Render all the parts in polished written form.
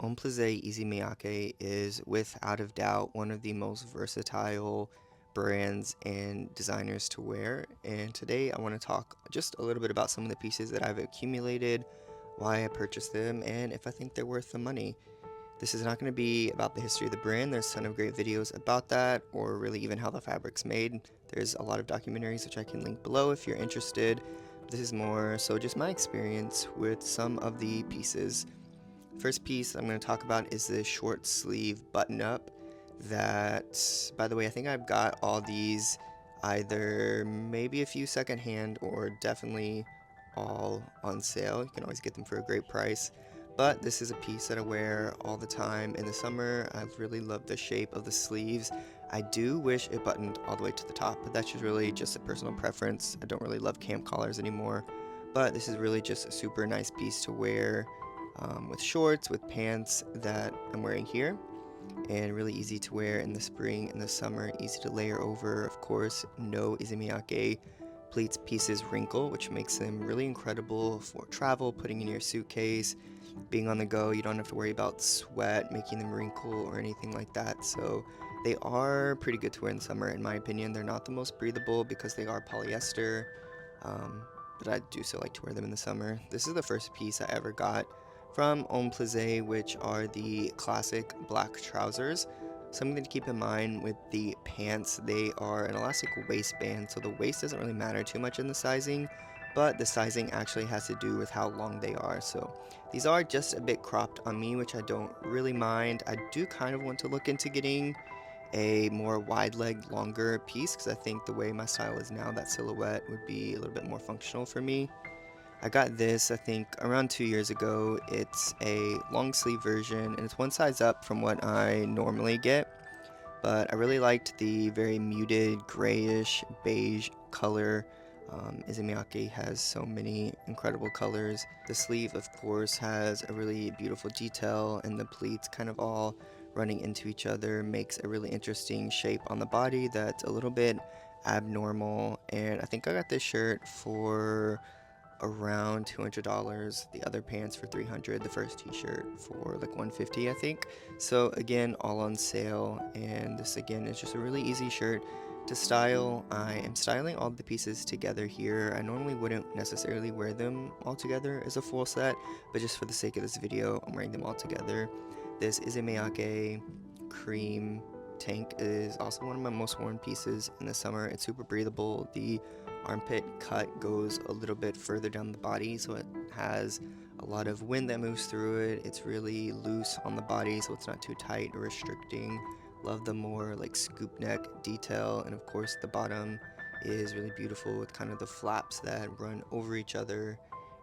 Issey Miyake is without a doubt one of the most versatile brands and designers to wear. And today I want to talk just a little bit about some of the pieces that I've accumulated, why I purchased them, and if I think they're worth the money. This is not going to be about the history of the brand. There's a ton of great videos about that, or really even how the fabric's made. There's a lot of documentaries which I can link below if you're interested. This is more so just my experience with some of the pieces. First piece I'm going to talk about is this short sleeve button up that, by the way, I think I've got all these either maybe a few secondhand or definitely all on sale. You can always get them for a great price. But this is a piece that I wear all the time in the summer. I really love the shape of the sleeves. I do wish it buttoned all the way to the top, but that's just really just a personal preference. I don't really love camp collars anymore. But this is really just a super nice piece to wear with shorts, with pants that I'm wearing here, and really easy to wear in the spring and the summer, easy to layer over. Of course, no Issey Miyake pleats pieces wrinkle, which makes them really incredible for travel, putting in your suitcase, being on the go. You don't have to worry about sweat making them wrinkle or anything like that. So they are pretty good to wear in the summer, in my opinion. They're not the most breathable because they are polyester, but I do still like to wear them in the summer. This is the first piece I ever got from Pleats, which are the classic black trousers. Something to keep in mind with the pants, they are an elastic waistband, so the waist doesn't really matter too much in the sizing, but the sizing actually has to do with how long they are. So these are just a bit cropped on me, which I don't really mind. I do kind of want to look into getting a more wide leg, longer piece because I think the way my style is now, that silhouette would be a little bit more functional for me. I got this, I think, around 2 years ago. It's a long sleeve version, and it's one size up from what I normally get, but I really liked the very muted grayish beige color. Issey Miyake has so many incredible colors. The sleeve, of course, has a really beautiful detail, and the pleats kind of all running into each other makes a really interesting shape on the body that's a little bit abnormal. And I think I got this shirt for around $200, the other pants for $300, the first t-shirt for like $150, I think. So again, all on sale, and this again is just a really easy shirt to style. I am styling all the pieces together here. I normally wouldn't necessarily wear them all together as a full set, but just for the sake of this video, I'm wearing them all together. This is a Miyake cream tank. Is also one of my most worn pieces in the summer. It's super breathable. The armpit cut goes a little bit further down the body, so it has a lot of wind that moves through it. It's really loose on the body, so it's not too tight or restricting. Love the more like scoop neck detail, and of course the bottom is really beautiful with kind of the flaps that run over each other.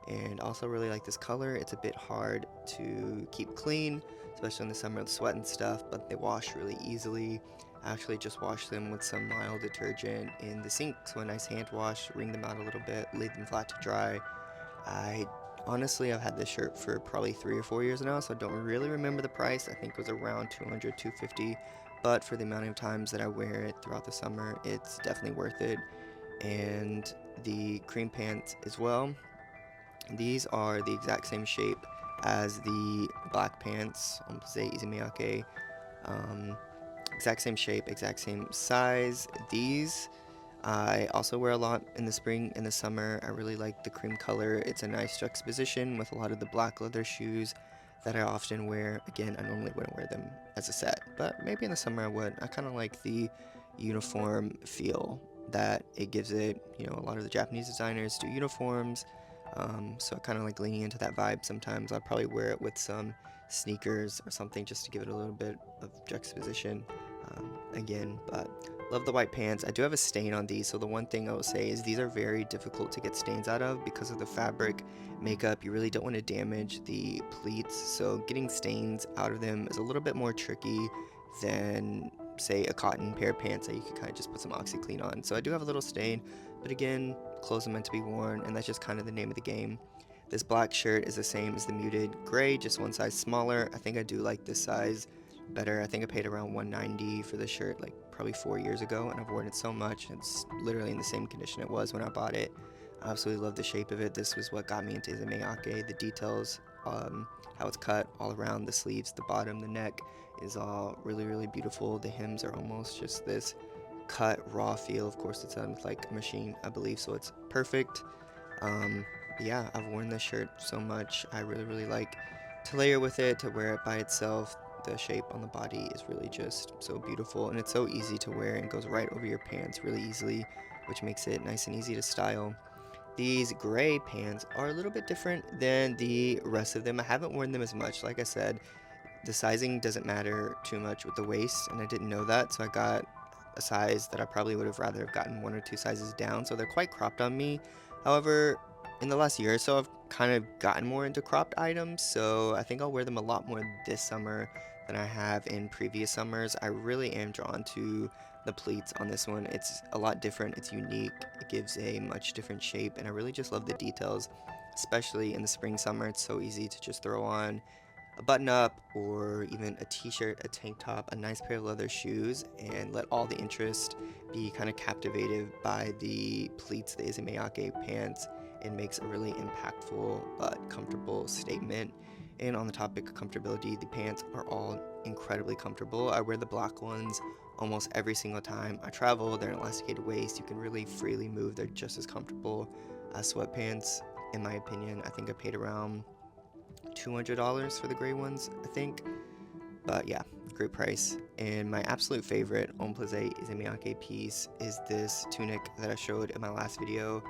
And also really like this color. It's a bit hard to keep clean, especially in the summer with sweat and stuff, but they wash really easily. I actually just wash them with some mild detergent in the sink, so a nice hand wash, wring them out a little bit, leave them flat to dry. I honestly, I've had this shirt for probably 3 or 4 years now, so I don't really remember the price. I think it was around 200, 250, but for the amount of times that I wear it throughout the summer, it's definitely worth it. And the cream pants as well. These are the exact same shape as the black pants on Issey Miyake. Um, exact same shape, exact same size. These I also wear a lot in the spring and the summer. I really like the cream color. It's a nice juxtaposition with a lot of the black leather shoes that I often wear. Again, I normally wouldn't wear them as a set, but maybe in the summer I would. I kind of like the uniform feel that it gives it. You know, a lot of the Japanese designers do uniforms, so I kind of like leaning into that vibe sometimes. I'd probably wear it with some sneakers or something just to give it a little bit of juxtaposition again. But love the white pants. I do have a stain on these, so the one thing I will say is these are very difficult to get stains out of because of the fabric makeup. You really don't want to damage the pleats, so getting stains out of them is a little bit more tricky than say a cotton pair of pants that you could kind of just put some OxyClean on. So I do have a little stain, but again, clothes are meant to be worn, and that's just kind of the name of the game. This black shirt is the same as the muted gray, just one size smaller. I think I do like this size better. I think I paid around $190 for this shirt like probably 4 years ago, and I've worn it so much. It's literally in the same condition it was when I bought it. I absolutely love the shape of it. This was what got me into Issey Miyake. The details how it's cut all around the sleeves, the bottom, the neck is all really, really beautiful. The hems are almost just this cut raw feel. Of course, it's done with like a machine, I believe, so it's perfect. Um, yeah, I've worn this shirt so much. I really, really like to layer with it, to wear it by itself. The shape on the body is really just so beautiful, and it's so easy to wear and goes right over your pants really easily, which makes it nice and easy to style. These gray pants are a little bit different than the rest of them. I haven't worn them as much. Like I said, the sizing doesn't matter too much with the waist, and I didn't know that, so I got a size that I probably would have rather have gotten one or two sizes down, so they're quite cropped on me. However, in the last year or so, I've kind of gotten more into cropped items, so I think I'll wear them a lot more this summer than I have in previous summers. I really am drawn to the pleats on this one. It's a lot different, it's unique, it gives a much different shape, and I really just love the details, especially in the spring summer. It's so easy to just throw on a button up or even a t-shirt, a tank top, a nice pair of leather shoes, and let all the interest be kind of captivated by the pleats, the Issey Miyake pants. It makes a really impactful but comfortable statement. And on the topic of comfortability, the pants are all incredibly comfortable. I wear the black ones almost every single time I travel. They're an elasticated waist. You can really freely move. They're just as comfortable as sweatpants, in my opinion. I think I paid around $200 for the gray ones, I think. But yeah, great price. And my absolute favorite Homme Plissé Issey Miyake piece is this tunic that I showed in my last video.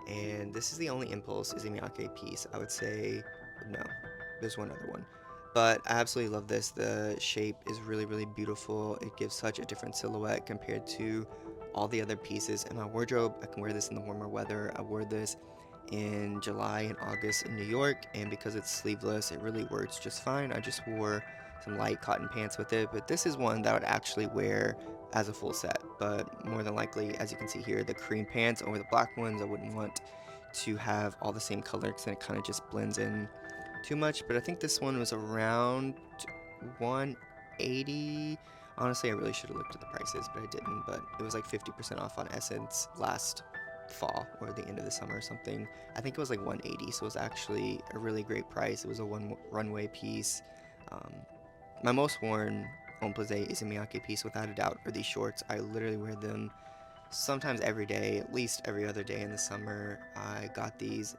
And this is the only Impulse Issey Miyake piece. I would say, no, there's one other one. But I absolutely love this. The shape is really, really beautiful. It gives such a different silhouette compared to all the other pieces in my wardrobe. I can wear this in the warmer weather. I wore this in July and August in New York, and because it's sleeveless, it really works just fine. I just wore some light cotton pants with it, but this is one that I would actually wear as a full set. But more than likely, as you can see here, the cream pants over the black ones, I wouldn't want to have all the same color because then it kind of just blends in too much. But I think this one was around 180. Honestly, I really should have looked at the prices, but I didn't. But it was like 50% off on Essence last fall or the end of the summer or something. I think it was like 180, so it was actually a really great price. It was a one runway piece. Um, my most worn Homme Plissé Issey Miyake piece, without a doubt, are these shorts. I literally wear them sometimes every day, at least every other day in the summer. I got these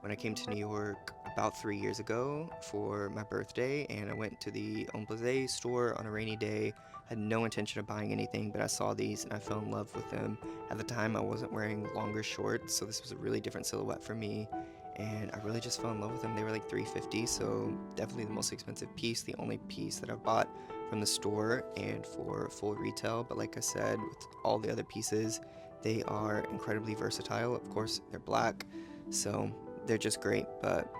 when I came to New York about 3 years ago for my birthday, and I went to the Homme Plissé store on a rainy day. Had no intention of buying anything, but I saw these and I fell in love with them. At the time, I wasn't wearing longer shorts, so this was a really different silhouette for me, and I really just fell in love with them. They were like $350, so definitely the most expensive piece, the only piece that I've bought from the store and for full retail. But like I said, with all the other pieces, they are incredibly versatile. Of course, they're black, so they're just great. But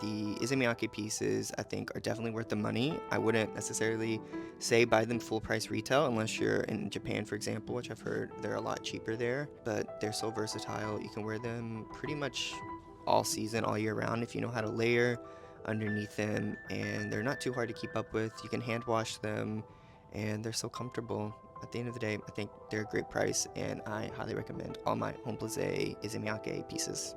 the Issey Miyake pieces, I think, are definitely worth the money. I wouldn't necessarily say buy them full price retail unless you're in Japan, for example, which I've heard they're a lot cheaper there. But they're so versatile. You can wear them pretty much all season, all year round if you know how to layer underneath them. And they're not too hard to keep up with. You can hand wash them, and they're so comfortable. At the end of the day, I think they're a great price, and I highly recommend all my Homme Plissé Issey Miyake pieces.